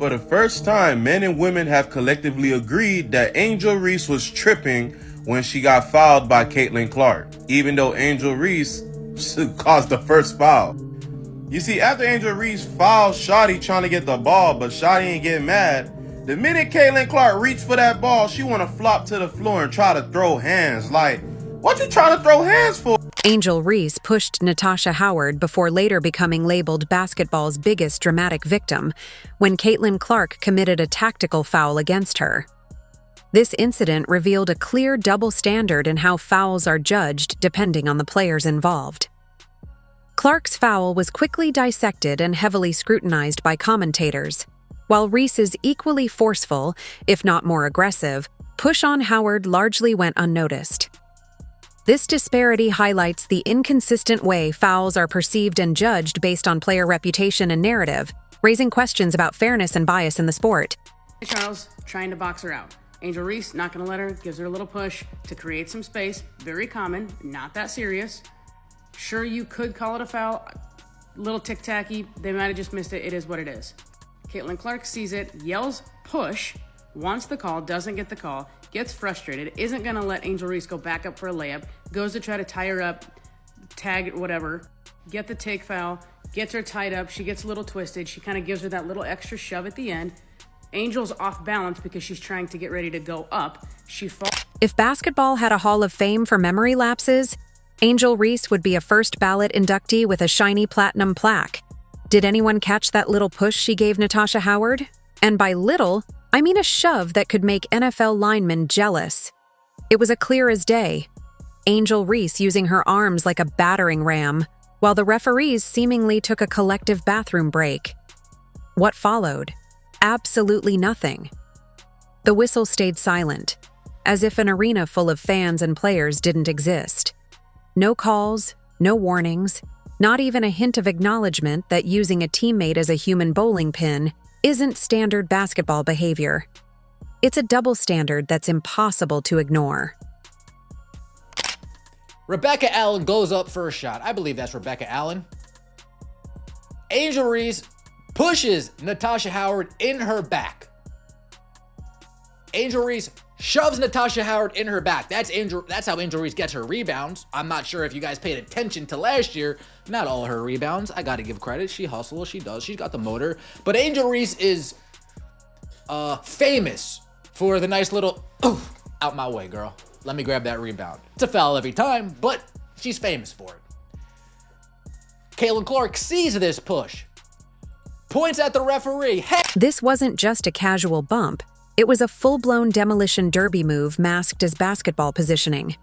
For the first time, men and women have collectively agreed that Angel Reese was tripping when she got fouled by Caitlin Clark, even though Angel Reese caused the first foul. You see, after Angel Reese fouled Shotty trying to get the ball, but Shotty ain't getting mad, the minute Caitlin Clark reached for that ball, she want to flop to the floor and try to throw hands. Like, what you trying to throw hands for? Angel Reese pushed Natasha Howard before later becoming labeled basketball's biggest dramatic victim when Caitlin Clark committed a tactical foul against her. This incident revealed a clear double standard in how fouls are judged depending on the players involved. Clark's foul was quickly dissected and heavily scrutinized by commentators, while Reese's equally forceful, if not more aggressive, push on Howard largely went unnoticed. This disparity highlights the inconsistent way fouls are perceived and judged based on player reputation and narrative, raising questions about fairness and bias in the sport. Charles trying to box her out. Angel Reese not going to let her, gives her a little push to create some space. Very common, not that serious. Sure, you could call it a foul. Little tic-tacky. They might have just missed it. It is what it is. Caitlin Clark sees it, yells push, wants the call, doesn't get the call, gets frustrated, isn't going to let Angel Reese go back up for a layup, goes to try to tie her up, tag, whatever, get the take foul, gets her tied up, she gets a little twisted, she kind of gives her that little extra shove at the end. Angel's off balance because she's trying to get ready to go up. She falls. If basketball had a Hall of Fame for memory lapses, Angel Reese would be a first ballot inductee with a shiny platinum plaque. Did anyone catch that little push she gave Natasha Howard? And by little, I mean a shove that could make NFL linemen jealous. It was a clear as day. Angel Reese using her arms like a battering ram, while the referees seemingly took a collective bathroom break. What followed? Absolutely nothing. The whistle stayed silent, as if an arena full of fans and players didn't exist. No calls, no warnings, not even a hint of acknowledgement that using a teammate as a human bowling pin isn't standard basketball behavior. It's a double standard that's impossible to ignore. Rebecca Allen goes up for a shot. I believe that's Rebecca Allen. Angel Reese pushes Natasha Howard in her back. Angel Reese shoves Natasha Howard in her back. That's how Angel Reese gets her rebounds. I'm not sure if you guys paid attention to last year. Not all her rebounds. I got to give credit. She hustles. She does. She's got the motor. But Angel Reese is famous for the nice little, out my way, girl. Let me grab that rebound. It's a foul every time, but she's famous for it. Caitlin Clark sees this push, points at the referee. Hey! This wasn't just a casual bump. It was a full-blown demolition derby move masked as basketball positioning.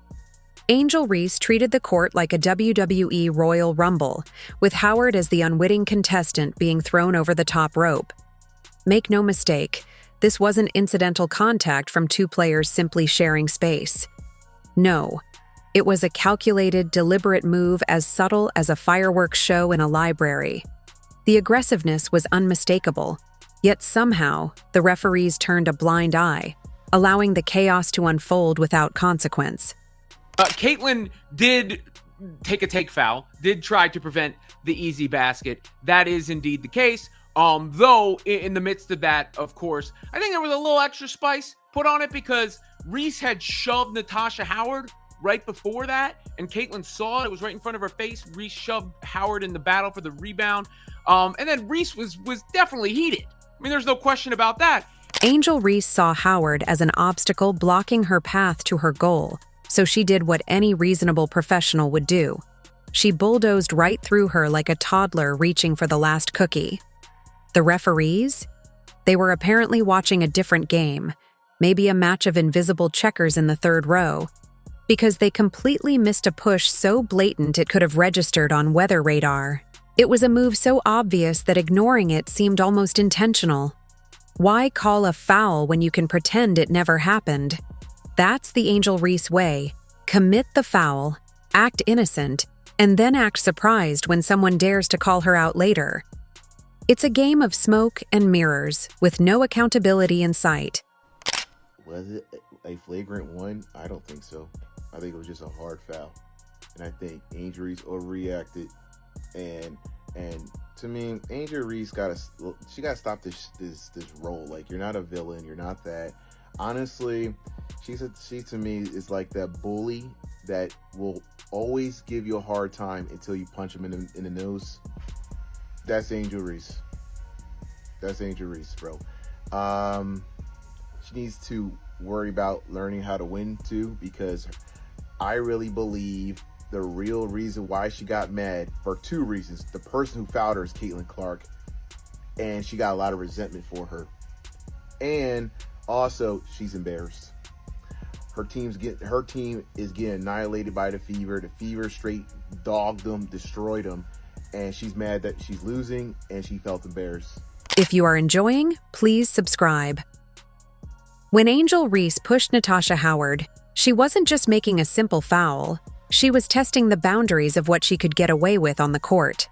Angel Reese treated the court like a WWE Royal Rumble, with Howard as the unwitting contestant being thrown over the top rope. Make no mistake, this wasn't incidental contact from two players simply sharing space. No, it was a calculated, deliberate move as subtle as a fireworks show in a library. The aggressiveness was unmistakable, yet somehow the referees turned a blind eye, allowing the chaos to unfold without consequence. Caitlin did take a take foul, did try to prevent the easy basket. That is indeed the case. Though in the midst of that, of course, I think there was a little extra spice put on it because Reese had shoved Natasha Howard right before that, and Caitlin saw it. It was right in front of her face. Reese shoved Howard in the battle for the rebound. And then Reese was definitely heated. I mean, there's no question about that. Angel Reese saw Howard as an obstacle blocking her path to her goal, so she did what any reasonable professional would do. She bulldozed right through her like a toddler reaching for the last cookie. The referees? They were apparently watching a different game, maybe a match of invisible checkers in the third row, because they completely missed a push so blatant it could have registered on weather radar. It was a move so obvious that ignoring it seemed almost intentional. Why call a foul when you can pretend it never happened? That's the Angel Reese way. Commit the foul, act innocent, and then act surprised when someone dares to call her out later. It's a game of smoke and mirrors, with no accountability in sight. Was it a flagrant one? I don't think so. I think it was just a hard foul. And I think Angel Reese overreacted and to me, Angel Reese gotta stop this role. Like, you're not a villain, you're not that. Honestly, she to me is like that bully that will always give you a hard time until you punch him in the nose. That's Angel Reese. That's Angel Reese, bro. She needs to worry about learning how to win too, because I really believe the real reason why she got mad, for two reasons. The person who fouled her is Caitlin Clark, and she got a lot of resentment for her. And also, she's embarrassed. Her team is getting annihilated by the Fever. The Fever straight dogged them, destroyed them, and she's mad that she's losing, and she felt embarrassed. If you are enjoying, please subscribe. When Angel Reese pushed Natasha Howard, she wasn't just making a simple foul. She was testing the boundaries of what she could get away with on the court.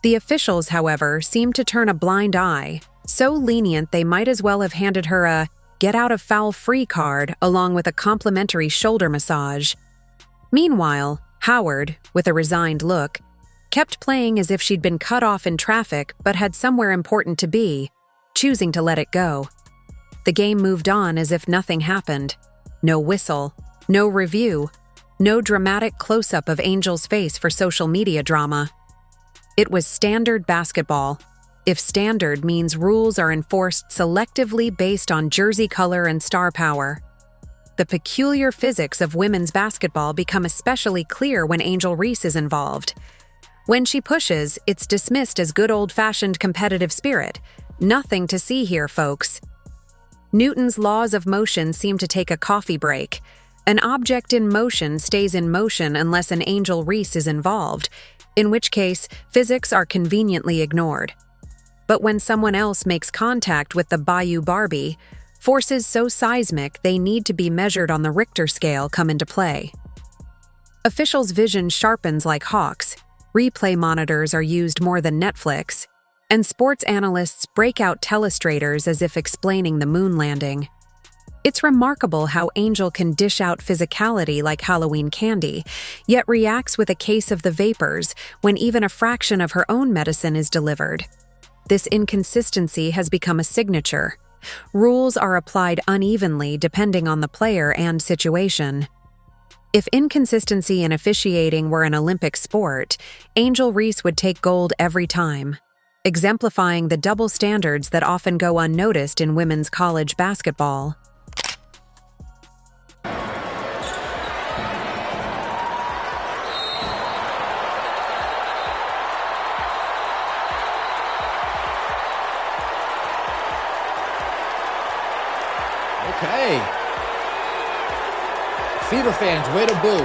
The officials, however, seemed to turn a blind eye, so lenient they might as well have handed her a get-out-of-foul-free card along with a complimentary shoulder massage. Meanwhile, Howard, with a resigned look, kept playing as if she'd been cut off in traffic but had somewhere important to be, choosing to let it go. The game moved on as if nothing happened. No whistle, no review, no dramatic close-up of Angel's face for social media drama. It was standard basketball. If standard means rules are enforced selectively based on jersey color and star power. The peculiar physics of women's basketball become especially clear when Angel Reese is involved. When she pushes, it's dismissed as good old-fashioned competitive spirit. Nothing to see here, folks. Newton's laws of motion seem to take a coffee break. An object in motion stays in motion unless an Angel Reese is involved, in which case physics are conveniently ignored. But when someone else makes contact with the Bayou Barbie, forces so seismic they need to be measured on the Richter scale come into play. Officials' vision sharpens like hawks, replay monitors are used more than Netflix, and sports analysts break out telestrators as if explaining the moon landing. It's remarkable how Angel can dish out physicality like Halloween candy, yet reacts with a case of the vapors when even a fraction of her own medicine is delivered. This inconsistency has become a signature. Rules are applied unevenly depending on the player and situation. If inconsistency in officiating were an Olympic sport, Angel Reese would take gold every time, exemplifying the double standards that often go unnoticed in women's college basketball. Okay. Fever fans, way to boo.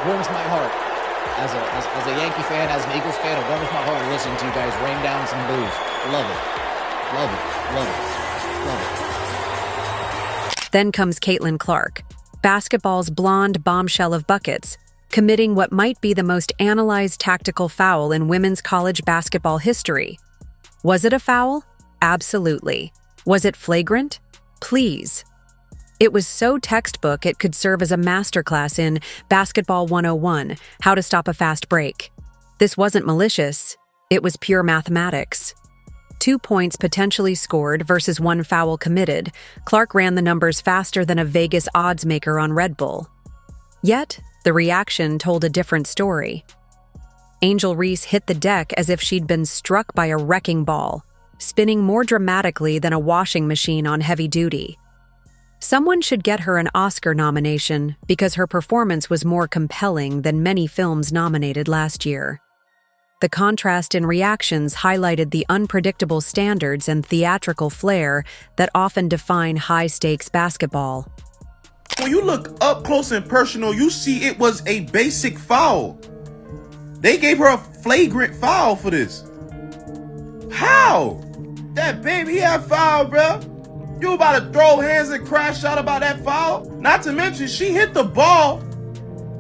Warms my heart. As a Yankee fan, as an Eagles fan, it warms my heart listening to you guys rain down some boos. Love it. Love it. Love it. Love it. Then comes Caitlin Clark, basketball's blonde bombshell of buckets, committing what might be the most analyzed tactical foul in women's college basketball history. Was it a foul? Absolutely. Was it flagrant? Please. It was so textbook it could serve as a masterclass in Basketball 101, how to stop a fast break. This wasn't malicious, it was pure mathematics. 2 points potentially scored versus 1 foul committed. Clark ran the numbers faster than a Vegas odds maker on Red Bull. Yet, the reaction told a different story. Angel Reese hit the deck as if she'd been struck by a wrecking ball, spinning more dramatically than a washing machine on heavy duty. Someone should get her an Oscar nomination because her performance was more compelling than many films nominated last year. The contrast in reactions highlighted the unpredictable standards and theatrical flair that often define high-stakes basketball. When you look up close and personal, you see it was a basic foul. They gave her a flagrant foul for this. How? That baby had foul, bro. You about to throw hands and crash out about that foul? Not to mention, she hit the ball.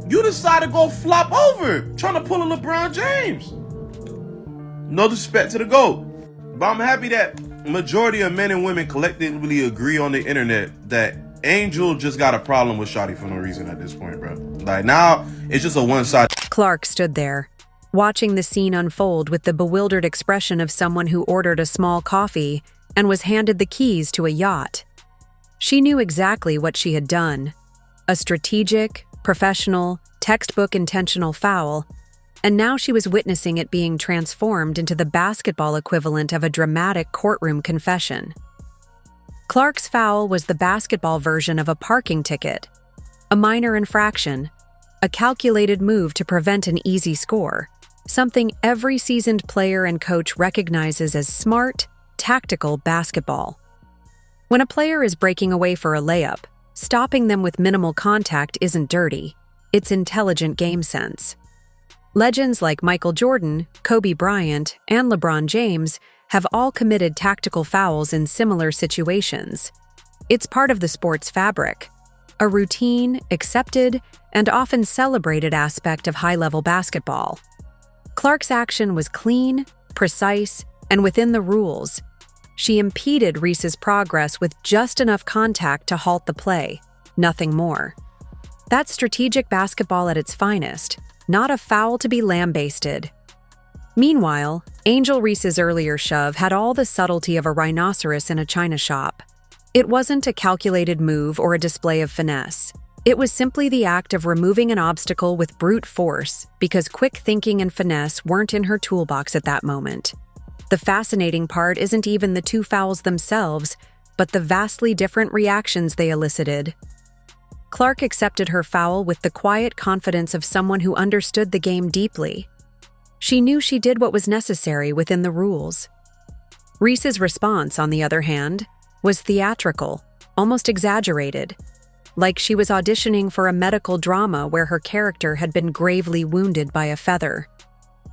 You decided to go flop over, trying to pull a LeBron James. No disrespect to the GOAT, but I'm happy that majority of men and women collectively agree on the internet that Angel just got a problem with Shotty for no reason at this point, bro. Like, now, it's just a one-sided. Clark stood there, watching the scene unfold with the bewildered expression of someone who ordered a small coffee and was handed the keys to a yacht. She knew exactly what she had done: a strategic, professional, textbook intentional foul, and now she was witnessing it being transformed into the basketball equivalent of a dramatic courtroom confession. Clark's foul was the basketball version of a parking ticket, a minor infraction, a calculated move to prevent an easy score, something every seasoned player and coach recognizes as smart, tactical basketball. When a player is breaking away for a layup, stopping them with minimal contact isn't dirty, it's intelligent game sense. Legends like Michael Jordan, Kobe Bryant, and LeBron James have all committed tactical fouls in similar situations. It's part of the sport's fabric, a routine, accepted, and often celebrated aspect of high-level basketball. Clark's action was clean, precise, and within the rules. She impeded Reese's progress with just enough contact to halt the play, nothing more. That's strategic basketball at its finest, not a foul to be lambasted. Meanwhile, Angel Reese's earlier shove had all the subtlety of a rhinoceros in a china shop. It wasn't a calculated move or a display of finesse. It was simply the act of removing an obstacle with brute force because quick thinking and finesse weren't in her toolbox at that moment. The fascinating part isn't even the two fouls themselves, but the vastly different reactions they elicited. Clark accepted her foul with the quiet confidence of someone who understood the game deeply. She knew she did what was necessary within the rules. Reese's response, on the other hand, was theatrical, almost exaggerated, like she was auditioning for a medical drama where her character had been gravely wounded by a feather.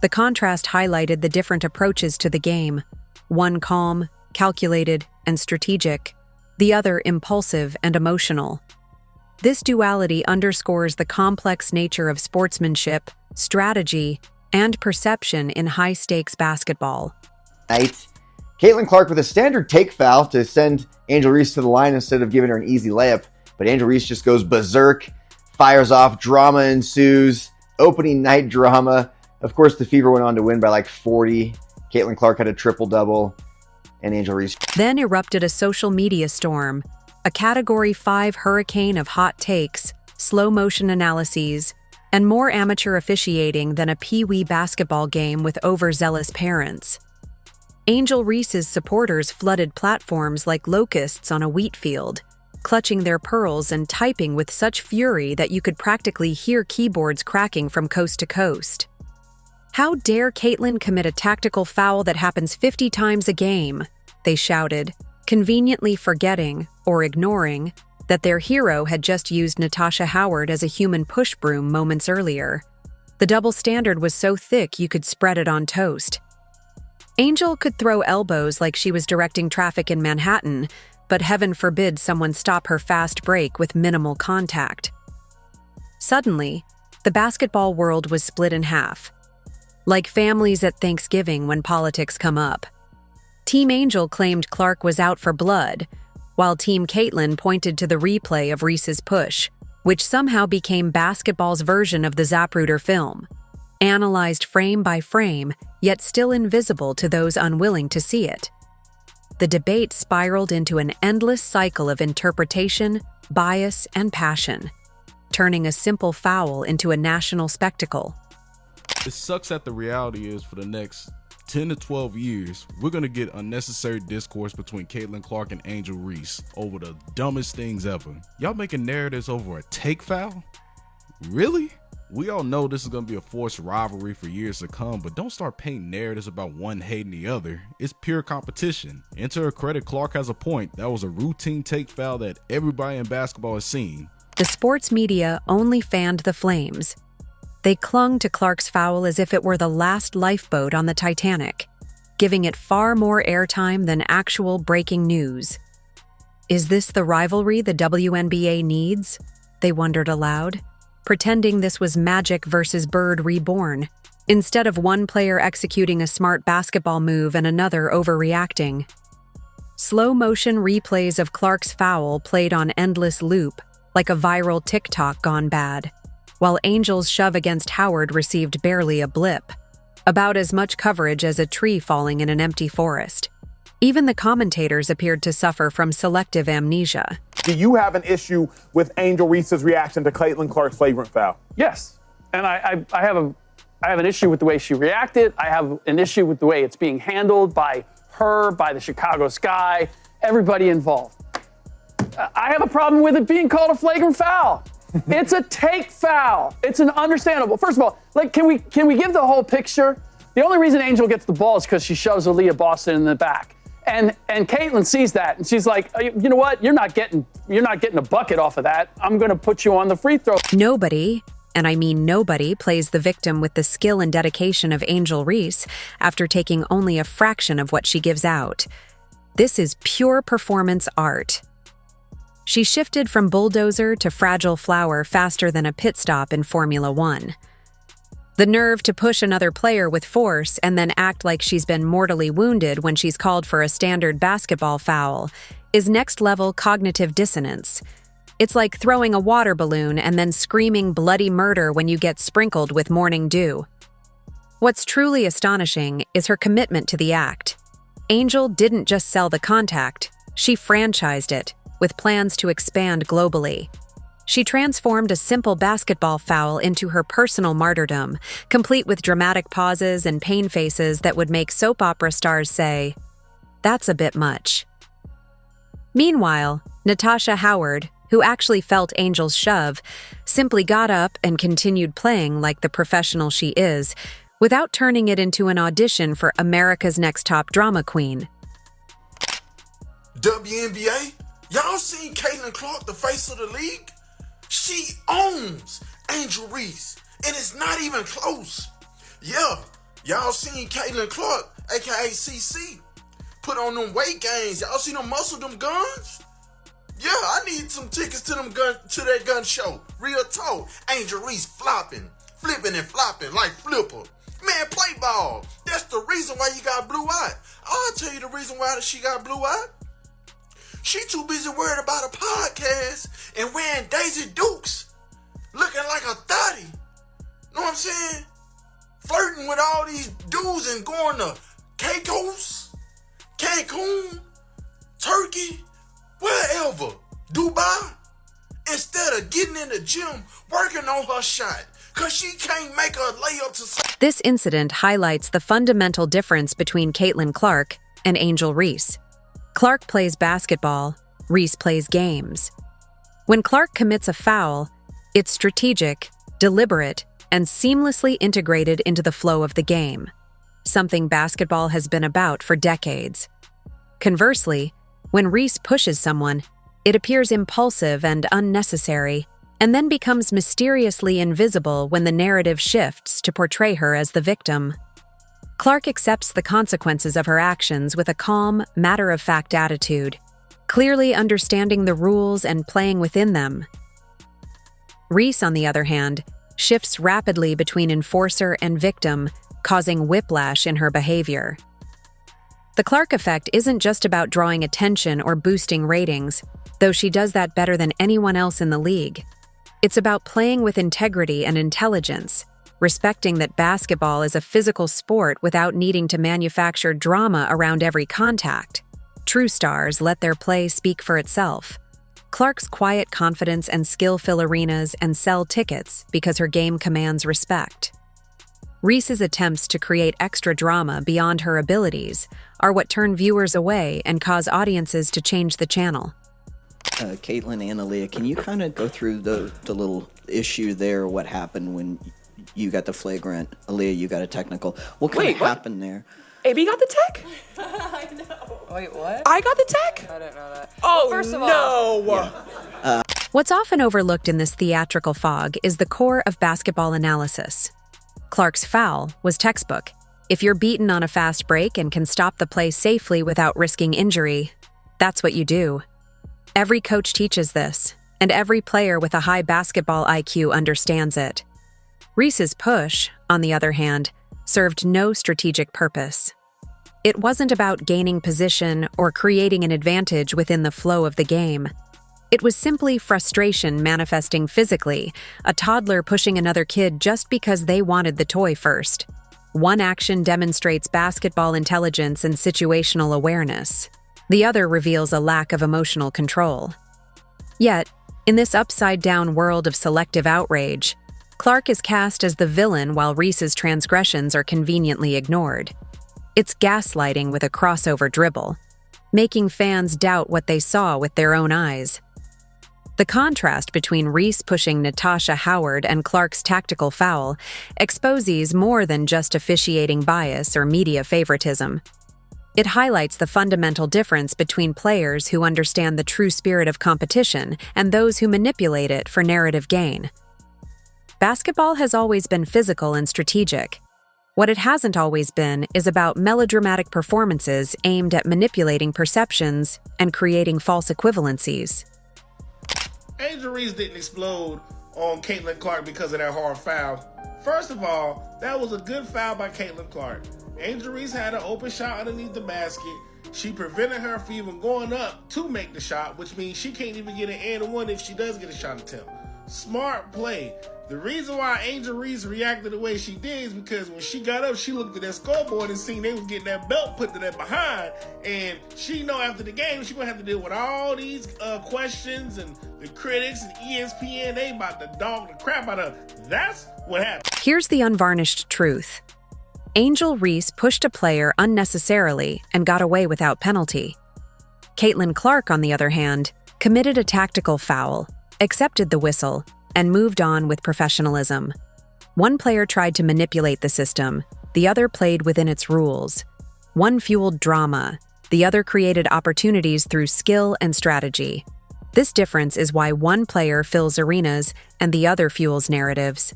The contrast highlighted the different approaches to the game, one calm, calculated, and strategic, the other impulsive and emotional. This duality underscores the complex nature of sportsmanship, strategy, and perception in high-stakes basketball. Night. Caitlin Clark with a standard take foul to send Angel Reese to the line instead of giving her an easy layup, but Angel Reese just goes berserk, fires off, drama ensues, opening night drama. Of course, the Fever went on to win by like 40. Caitlin Clark had a triple-double, and Angel Reese. Then erupted a social media storm, a Category 5 hurricane of hot takes, slow-motion analyses, and more amateur officiating than a pee-wee basketball game with overzealous parents. Angel Reese's supporters flooded platforms like locusts on a wheat field, clutching their pearls and typing with such fury that you could practically hear keyboards cracking from coast to coast. "How dare Caitlin commit a tactical foul that happens 50 times a game?" they shouted, conveniently forgetting, or ignoring, that their hero had just used Natasha Howard as a human push broom moments earlier. The double standard was so thick you could spread it on toast. Angel could throw elbows like she was directing traffic in Manhattan, but heaven forbid someone stop her fast break with minimal contact. Suddenly, the basketball world was split in half. Like families at Thanksgiving when politics come up. Team Angel claimed Clark was out for blood, while Team Caitlin pointed to the replay of Reese's push, which somehow became basketball's version of the Zapruder film, analyzed frame by frame, yet still invisible to those unwilling to see it. The debate spiraled into an endless cycle of interpretation, bias, and passion, turning a simple foul into a national spectacle. It sucks that the reality is for the next 10 to 12 years, we're going to get unnecessary discourse between Caitlin Clark and Angel Reese over the dumbest things ever. Y'all making narratives over a take foul? Really? We all know this is going to be a forced rivalry for years to come, but don't start painting narratives about one hating the other. It's pure competition. And to her credit, Clark has a point. That was a routine take foul that everybody in basketball has seen. The sports media only fanned the flames. They clung to Clark's foul as if it were the last lifeboat on the Titanic, giving it far more airtime than actual breaking news. Is this the rivalry the WNBA needs? They wondered aloud, pretending this was Magic versus Bird reborn, instead of one player executing a smart basketball move and another overreacting. Slow-motion replays of Clark's foul played on endless loop, like a viral TikTok gone bad, while Angel's shove against Howard received barely a blip. about as much coverage as a tree falling in an empty forest. Even the commentators appeared to suffer from selective amnesia. Do you have an issue with Angel Reese's reaction to Caitlin Clark's flagrant foul? Yes, and I have an issue with the way she reacted. I have an issue with the way it's being handled by her, by the Chicago Sky, everybody involved. I have a problem with it being called a flagrant foul. It's a take foul. It's an understandable. First of all, like, can we give the whole picture? The only reason Angel gets the ball is because she shoves Aaliyah Boston in the back. And Caitlin sees that and she's like, you know what? You're not getting a bucket off of that. I'm gonna put you on the free throw. Nobody, and I mean nobody, plays the victim with the skill and dedication of Angel Reese after taking only a fraction of what she gives out. This is pure performance art. She shifted from bulldozer to fragile flower faster than a pit stop in Formula One. The nerve to push another player with force and then act like she's been mortally wounded when she's called for a standard basketball foul is next-level cognitive dissonance. It's like throwing a water balloon and then screaming bloody murder when you get sprinkled with morning dew. What's truly astonishing is her commitment to the act. Angel didn't just sell the contact, she franchised it, with plans to expand globally. She transformed a simple basketball foul into her personal martyrdom, complete with dramatic pauses and pain faces that would make soap opera stars say, "That's a bit much." Meanwhile, Natasha Howard, who actually felt Angel's shove, simply got up and continued playing like the professional she is, without turning it into an audition for America's Next Top Drama Queen. WNBA? Y'all seen Caitlin Clark, the face of the league? She owns Angel Reese, and it's not even close. Yeah, y'all seen Caitlin Clark, aka CC, put on them weight gains. Y'all seen them muscle them guns? Yeah, I need some tickets to that gun show. Real talk. Angel Reese flopping, flipping and flopping like Flipper. Man, play ball. That's the reason why you got blue eye. I'll tell you the reason why she got blue eye. She too busy worried about a podcast and wearing Daisy Dukes, looking like a thotty. Know what I'm saying? Flirting with all these dudes and going to Caicos, Cancun, Turkey, wherever, Dubai, instead of getting in the gym working on her shot, because she can't make a layup to... This incident highlights the fundamental difference between Caitlin Clark and Angel Reese. Clark plays basketball, Reese plays games. When Clark commits a foul, it's strategic, deliberate, and seamlessly integrated into the flow of the game, something basketball has been about for decades. Conversely, when Reese pushes someone, it appears impulsive and unnecessary, and then becomes mysteriously invisible when the narrative shifts to portray her as the victim. Clark accepts the consequences of her actions with a calm, matter-of-fact attitude, clearly understanding the rules and playing within them. Reese, on the other hand, shifts rapidly between enforcer and victim, causing whiplash in her behavior. The Clark effect isn't just about drawing attention or boosting ratings, though she does that better than anyone else in the league. It's about playing with integrity and intelligence, respecting that basketball is a physical sport without needing to manufacture drama around every contact. True stars let their play speak for itself. Clark's quiet confidence and skill fill arenas and sell tickets because her game commands respect. Reese's attempts to create extra drama beyond her abilities are what turn viewers away and cause audiences to change the channel. Caitlin and Aaliyah, can you kind of go through the little issue there, what happened when you got the flagrant, Aaliyah, you got a technical. What kind of happened there? AB got the tech? I know. Wait, what? I got the tech? I didn't know that. Oh, well, first of no! all. What's often overlooked in this theatrical fog is the core of basketball analysis. Clark's foul was textbook. If you're beaten on a fast break and can stop the play safely without risking injury, that's what you do. Every coach teaches this, and every player with a high basketball IQ understands it. Reese's push, on the other hand, served no strategic purpose. It wasn't about gaining position or creating an advantage within the flow of the game. It was simply frustration manifesting physically, a toddler pushing another kid just because they wanted the toy first. One action demonstrates basketball intelligence and situational awareness. The other reveals a lack of emotional control. Yet, in this upside-down world of selective outrage, Clark is cast as the villain while Reese's transgressions are conveniently ignored. It's gaslighting with a crossover dribble, making fans doubt what they saw with their own eyes. The contrast between Reese pushing Natasha Howard and Clark's tactical foul exposes more than just officiating bias or media favoritism. It highlights the fundamental difference between players who understand the true spirit of competition and those who manipulate it for narrative gain. Basketball has always been physical and strategic. What it hasn't always been is about melodramatic performances aimed at manipulating perceptions and creating false equivalencies. Angel Reese didn't explode on Caitlin Clark because of that hard foul. First of all, that was a good foul by Caitlin Clark. Angel Reese had an open shot underneath the basket. She prevented her from even going up to make the shot, which means she can't even get an and one if she does get a shot attempt. Smart play. The reason why Angel Reese reacted the way she did is because when she got up, she looked at that scoreboard and seen they was getting that belt put to that behind, and she know after the game she gonna have to deal with all these questions, and the critics and ESPN, they about to dog the crap out of her. That's what happened. Here's the unvarnished truth. Angel Reese pushed a player unnecessarily and got away without penalty. Caitlin Clark, on the other hand, committed a tactical foul, accepted the whistle, and moved on with professionalism. One player tried to manipulate the system, the other played within its rules. One fueled drama, the other created opportunities through skill and strategy. This difference is why one player fills arenas and the other fuels narratives.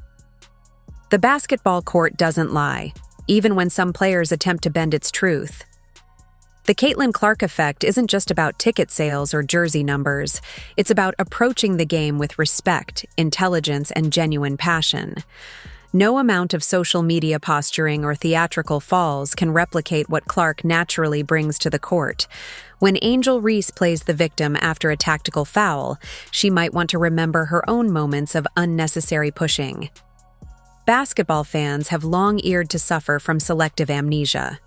The basketball court doesn't lie, even when some players attempt to bend its truth. The Caitlin Clark effect isn't just about ticket sales or jersey numbers. It's about approaching the game with respect, intelligence, and genuine passion. No amount of social media posturing or theatrical falls can replicate what Clark naturally brings to the court. When Angel Reese plays the victim after a tactical foul, she might want to remember her own moments of unnecessary pushing. Basketball fans have long eared to suffer from selective amnesia.